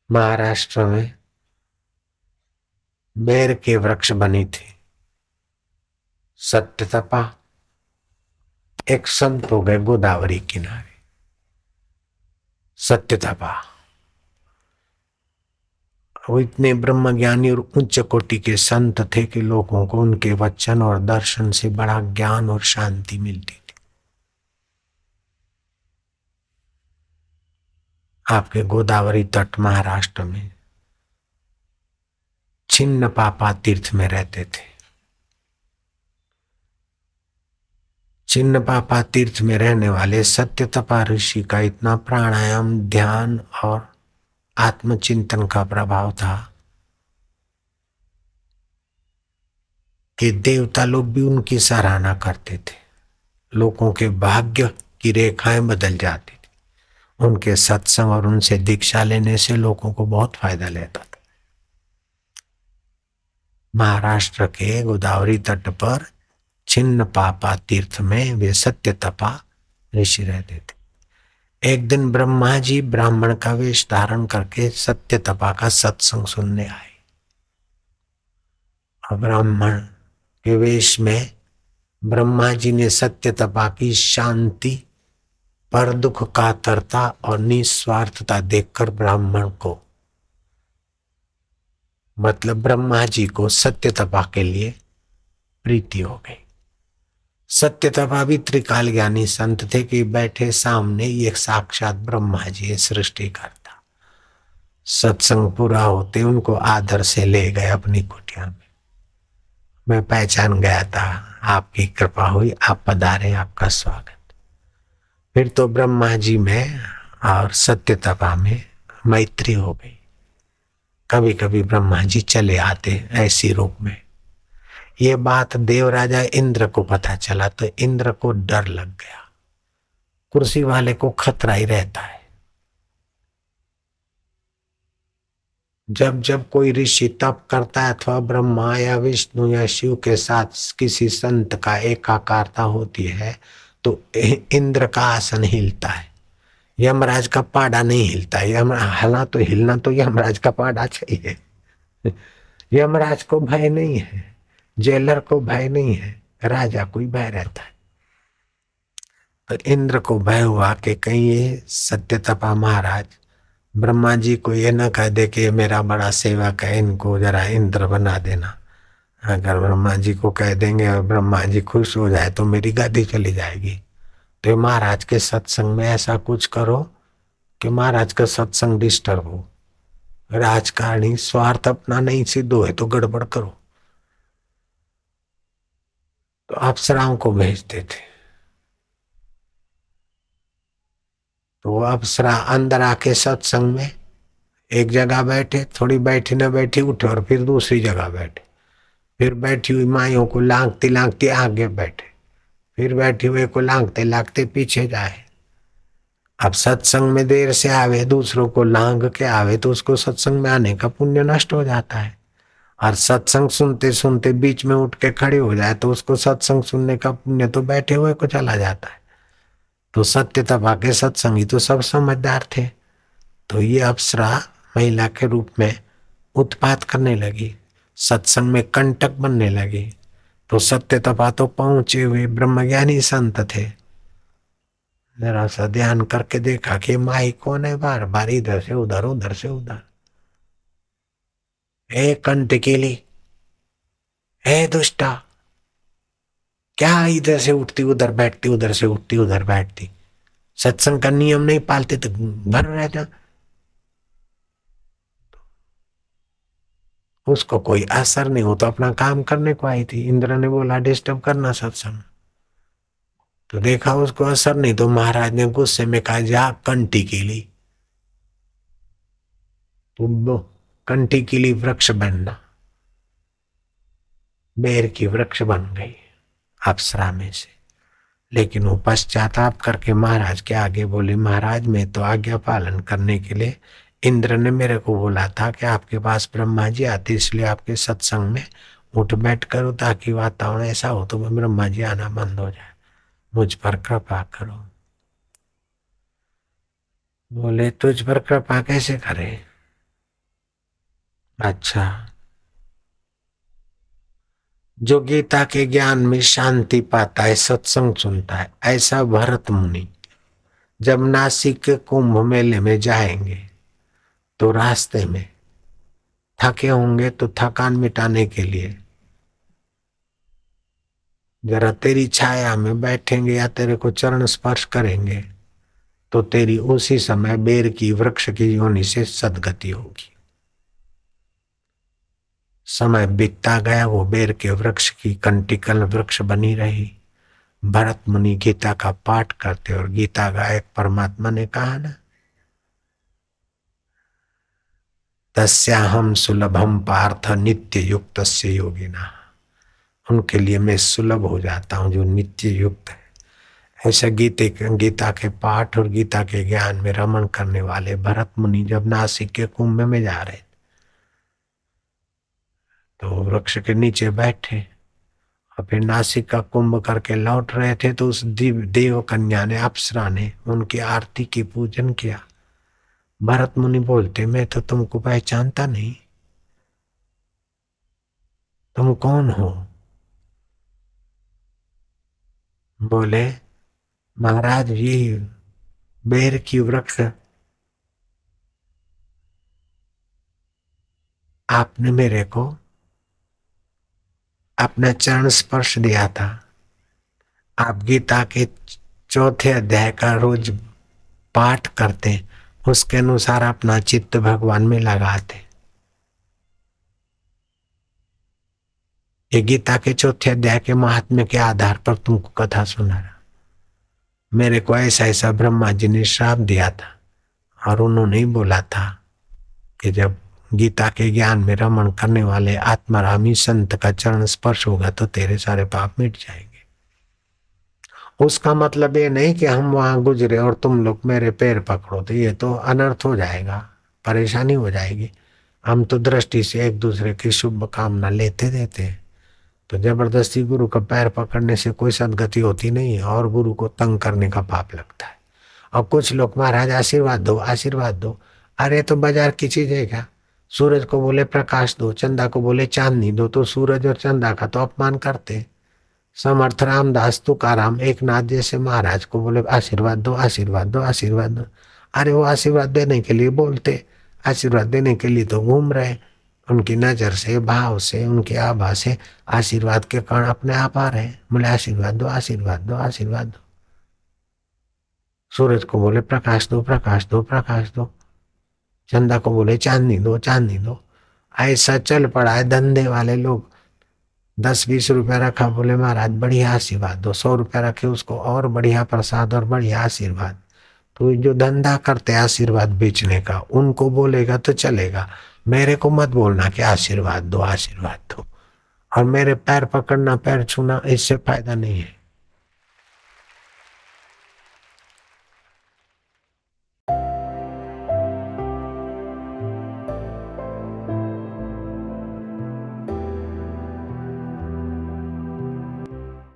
महाराष्ट्र में बेर के वृक्ष बनी थी। सत्य तपा। एक संत हो गए गोदावरी किनारे। सत्य तपा। वो इतने ब्रह्मज्ञानी और उच्च कोटि के संत थे कि लोगों को उनके वचन और दर्शन से बड़ा ज्ञान और शांति मिलती थी। आपके गोदावरी तट महाराष्ट्र में छिन्न पापा तीर्थ में रहते थे। छिन्न पापा तीर्थ में रहने वाले सत्य तपा ऋषि का इतना प्राणायाम, ध्यान और आत्मचिंतन का प्रभाव था कि देवता लोग भी उनकी सराहना करते थे। लोगों के भाग्य की रेखाएं बदल जाती थी। उनके सत्संग और उनसे दीक्षा लेने से लोगों को बहुत फायदा लेता था। महाराष्ट्र के गोदावरी तट पर छिन्न पापा तीर्थ में वे सत्य तपा ऋषि रहते थे। एक दिन ब्रह्मा जी ब्राह्मण का वेश धारण करके सत्य तपा का सत्संग सुनने आए। और ब्राह्मण के वेश में ब्रह्मा जी ने सत्य तपा की शांति, पर दुख कातरता और निस्वार्थता देखकर ब्राह्मण को, मतलब ब्रह्मा जी को सत्य तपा के लिए प्रीति हो गई। सत्य तपा भी त्रिकाल ज्ञानी संत थे कि बैठे सामने ये साक्षात ब्रह्मा जी सृष्टि करता। सत्संग पूरा होते उनको आदर से ले गए अपनी कुटिया में। मैं पहचान गया था, आपकी कृपा हुई, आप पधारे, आपका स्वागत। फिर तो ब्रह्मा जी में और सत्य तपा में मैत्री हो गई। कभी कभी ब्रह्मा जी चले आते ऐसी रूप में। ये बात देवराजा इंद्र को पता चला तो इंद्र को डर लग गया। कुर्सी वाले को खतरा ही रहता है। जब जब कोई ऋषि तप करता है अथवा ब्रह्मा या विष्णु या शिव के साथ किसी संत का एकाकारता होती है तो इंद्र का आसन हिलता है, यमराज का पाड़ा नहीं हिलता है। हिलना तो यमराज का पाड़ा चाहिए। यमराज को भय नहीं है, जेलर को भय नहीं है, राजा को ही भय रहता है। तो इंद्र को भय हुआ कि कहीं ये सत्य तपा महाराज ब्रह्मा जी को ये न कह दे कि ये मेरा बड़ा सेवक है, इनको जरा इंद्र बना देना। अगर ब्रह्मा जी को कह देंगे और ब्रह्मा जी खुश हो जाए तो मेरी गद्दी चली जाएगी। तो महाराज के सत्संग में ऐसा कुछ करो कि महाराज का सत्संग डिस्टर्ब हो। राजकारणी स्वार्थ अपना नहीं सिद्ध हो तो गड़बड़ करो। तो अप्सराओं को भेजते थे। तो वो अप्सरा अंदर आके सत्संग में एक जगह बैठे, थोड़ी बैठी न बैठी उठे और फिर दूसरी जगह बैठे, फिर बैठी हुई माइयों को लांघती लांघती आगे बैठे, फिर बैठी हुए को लांघते लांघते पीछे जाए। अब सत्संग में देर से आवे, दूसरों को लांघ के आवे तो उसको सत्संग में आने का पुण्य नष्ट हो जाता है। और सत्संग सुनते सुनते बीच में उठ के खड़े हो जाए तो उसको सत्संग सुनने का पुण्य तो बैठे हुए को चला जाता है। तो सत्य तपा के सत्संगी तो सब समझदार थे। तो ये अप्सरा महिला के रूप में उत्पात करने लगी, सत्संग में कंटक बनने लगी। तो सत्य तपा तो पहुंचे हुए ब्रह्मज्ञानी संत थे। जरा सा ध्यान करके देखा कि माई कौन है, बार बार इधर से उधर, उधर से उधर। हे कंटकीली, हे दुष्टा, क्या इधर से उठती उधर बैठती, उधर से उठती उधर बैठती, सत्संग का नियम नहीं पालते तो भर रहता। उसको कोई असर नहीं हो तो अपना काम करने को आई थी। इंद्र ने बोला डिस्टर्ब करना सत्संग, तो देखा उसको असर नहीं तो महाराज ने गुस्से में कहा जा कंटी कीली, तुम कंटी कीली वृक्ष बनना। बेर की वृक्ष बन गई अप्सरा में से। लेकिन वो पश्चाताप करके महाराज के आगे बोली, महाराज मैं तो आज्ञा पालन करने के लिए इंद्र ने मेरे को बोला था कि आपके पास ब्रह्मा जी आते, इसलिए आपके सत्संग में उठ बैठ करो ताकि वातावरण ऐसा हो तो ब्रह्मा जी आना बंद हो जाए, मुझ पर कृपा करो। बोले तुझ पर कृपा कैसे करें, अच्छा, जो गीता के ज्ञान में शांति पाता है, सत्संग सुनता है, ऐसा भरत मुनि जब नासिक के कुंभ मेले में जाएंगे तो रास्ते में थके होंगे, तो थकान मिटाने के लिए जरा तेरी छाया में बैठेंगे या तेरे को चरण स्पर्श करेंगे, तो तेरी उसी समय बेर की वृक्ष की योनि से सदगति होगी। समय बीतता गया, वो बेर के वृक्ष की कंटिकल वृक्ष बनी रही। भरत मुनि गीता का पाठ करते और गीता गायक परमात्मा ने कहा ना, तस्याहम सुलभम पार्थ नित्य युक्त से योगिना, उनके लिए मैं सुलभ हो जाता हूँ जो नित्य युक्त है। ऐसा गीता के पाठ और गीता के ज्ञान में रमण करने वाले भरत मुनि जब नासिक के कुंभ में जा रहे तो वृक्ष के नीचे बैठे और फिर नासिक का कुंभ करके लौट रहे थे, तो उस देव कन्या ने, अप्सरा ने उनकी आरती की, पूजन किया। भरत मुनि बोलते, मैं तो तुमको पहचानता नहीं, तुम कौन हो? बोले, महाराज ये बेर की वृक्ष आपने मेरे को अपना चरण स्पर्श दिया था। आप गीता के चौथे अध्याय का रोज पाठ करते, उसके अनुसार अपना चित्त भगवान में लगाते। ये गीता के चौथे अध्याय के महात्म्य के आधार पर तुमको कथा सुना रहा। मेरे को ऐसा ऐसा ब्रह्मा जी ने श्राप दिया था और उन्होंने ही बोला था कि जब गीता के ज्ञान में रमण करने वाले आत्मारामी संत का चरण स्पर्श होगा तो तेरे सारे पाप मिट जाएंगे। उसका मतलब ये नहीं कि हम वहां गुजरे और तुम लोग मेरे पैर पकड़ो, तो ये तो अनर्थ हो जाएगा, परेशानी हो जाएगी। हम तो दृष्टि से एक दूसरे की शुभ कामना लेते देते हैं, तो जबरदस्ती गुरु का पैर पकड़ने से कोई सदगति होती नहीं है और गुरु को तंग करने का पाप लगता है। और कुछ लोग, महाराज आशीर्वाद दो आशीर्वाद दो, अरे तो बाजार की चीज है क्या? सूरज को बोले प्रकाश दो, चंदा को बोले चांदनी दो, तो सूरज और चंदा का तो अपमान करते। समर्थ रामदास तुकाराम एक नाथ जैसे महाराज को बोले आशीर्वाद दो आशीर्वाद दो आशीर्वाद दो, अरे वो आशीर्वाद देने के लिए बोलते, आशीर्वाद देने के लिए तो घूम रहे। उनकी नजर से, भाव से, उनकी आभा से आशीर्वाद के कण अपने आप आ रहे। बोले आशीर्वाद दो आशीर्वाद दो आशीर्वाद दो। सूरज को बोले प्रकाश दो प्रकाश दो प्रकाश दो, चंदा को बोले चांदनी दो चांदनी दो। ऐसा चल पड़ा है। धंधे वाले लोग 10-20 रुपया रखा, बोले महाराज बढ़िया आशीर्वाद दो, 100 रुपया रखे उसको और बढ़िया प्रसाद और बढ़िया आशीर्वाद। तो जो धंधा करते आशीर्वाद बेचने का, उनको बोलेगा तो चलेगा, मेरे को मत बोलना कि आशीर्वाद दो और मेरे पैर पकड़ना पैर छूना, इससे फायदा नहीं है।